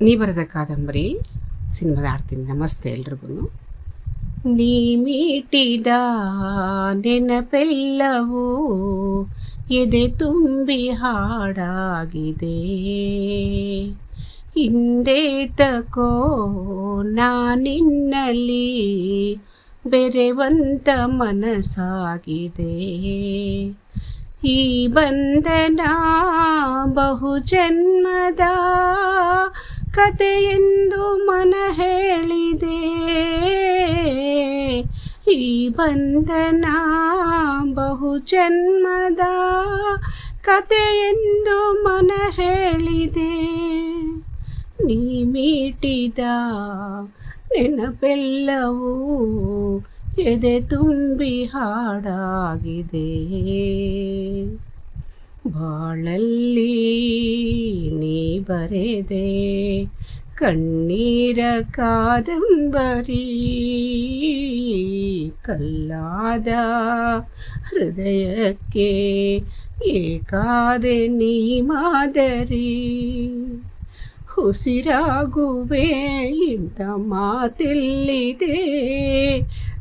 ನೀ ಬರೆದ ಕಾದಂಬರಿ ಸಿನಿಮಾದ ಆಡ್ತೀನಿ. ನಮಸ್ತೆ ಎಲ್ರಿಗೂ. ನೀ ಮೀಟಿದ ನೆನಪೆಲ್ಲವೂ ಎದೆ ತುಂಬಿ ಹಾಡಾಗಿದೆ. ಹಿಂದೆ ತಕೋ ನಾನಿನ್ನಲ್ಲಿ ಬೆರೆವಂತ ಮನಸ್ಸಾಗಿದೆ. ಈ ಬಂಧನ ಬಹುಜನ್ಮದ ಕಥೆಯೆಂದು ಮನ ಹೇಳಿದೆ. ಈ ಬಂಧನ ಬಹುಜನ್ಮದ ಕಥೆಯೆಂದು ಮನ ಹೇಳಿದೆ. ನೀ ಮೀಟಿದ ನೆನಪೆಲ್ಲವೂ ಎದೆ ತುಂಬಿ ಹಾಡಾಗಿದೆ. ಬಾಳಲ್ಲಿ ನೀ ಬರೆದೆ ಕಣ್ಣೀರ ಕಾದಂಬರಿ. ಕಲ್ಲಾದ ಹೃದಯಕ್ಕೆ ಏಕಾದೆ ನೀ ಮಾದರಿ. ಉಸಿರಾಗುವೆ ಇಂಥ ಮಾತೆಲ್ಲಿದೆ.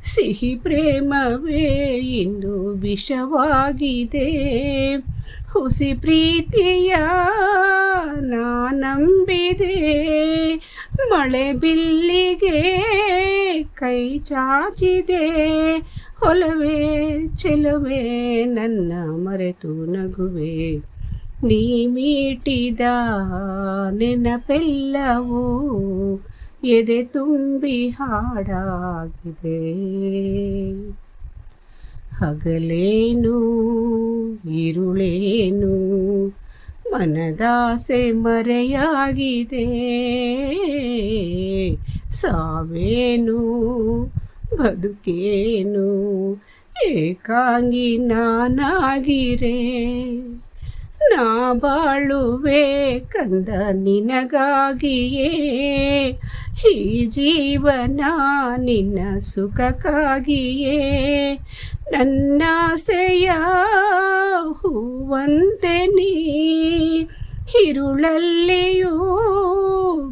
ಸಿಹಿ ಪ್ರೇಮವೇ ಇಂದು ವಿಷವಾಗಿದೆ. ಹುಸಿ ಪ್ರೀತಿಯ ನಂಬಿದೆ. ಮಳೆ ಬಿಲ್ಲಿಗೆ ಕೈ ಚಾಚಿದೆ. ಒಲವೇ ಚೆಲುವೆ ನನ್ನ ಮರೆತು ನಗುವೆ. ನೀ ಮೀಟಿದ ನೆನಪೆಲ್ಲವೂ ಎದೆ ತುಂಬಿ ಹಾಡಾಗಿದೆ. ಹಗಲೇನು ಇರುಳೇನು ಮನದಾಸೆ ಮರೆಯಾಗಿದೆ. ಸಾವೇನು ಬದುಕೇನು ಏಕಾಂಗಿ ನಾನಾಗಿರೆ. ನಾ ಬಾಳುವೆ ಕಂದ ನಿನಗಾಗಿಯೇ. ಈ ಜೀವನ ನಿನ್ನ ಸುಖಕ್ಕಾಗಿಯೇ. ನನ್ನಾಸೆಯ ಹೂವಂತೆ ನೀ ഇരുಳಲ್ಲಿಯೂ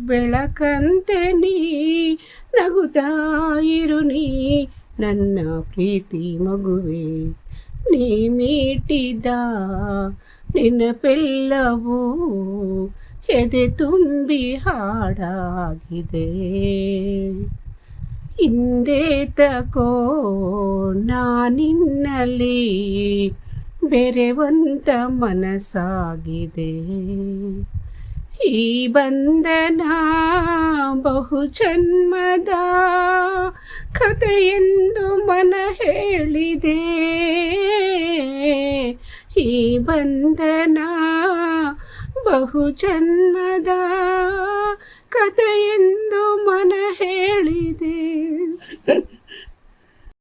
ಬೆಳಕಂತೆ ನೀ ನಗುತ್ತಾ ಇರು ನೀ ನನ್ನ ಪ್ರೀತಿ ಮಗುವೆ. ನೀ ಮೀಟಿದ ನೆನಪೆಲ್ಲವೂ ಎದೆ ತುಂಬಿ ಹಾಡಾಗಿದೆ. ಹಿಂದೆ ತಕೋ ನಾನಿನ್ನಲ್ಲಿ ಬೆರೆವಂತ ಮನಸ್ಸಾಗಿದೆ. ಈ ಬಂಧನ ಬಹುಜನ್ಮದ ಕಥೆಯೆಂದು ಮನ ಹೇಳಿದೆ. ಈ ಬಂಧನ ಬಹುಜನ್ಮದ ಕಥೆಯೆಂದು ಮನ ಹೇಳಿದೆ.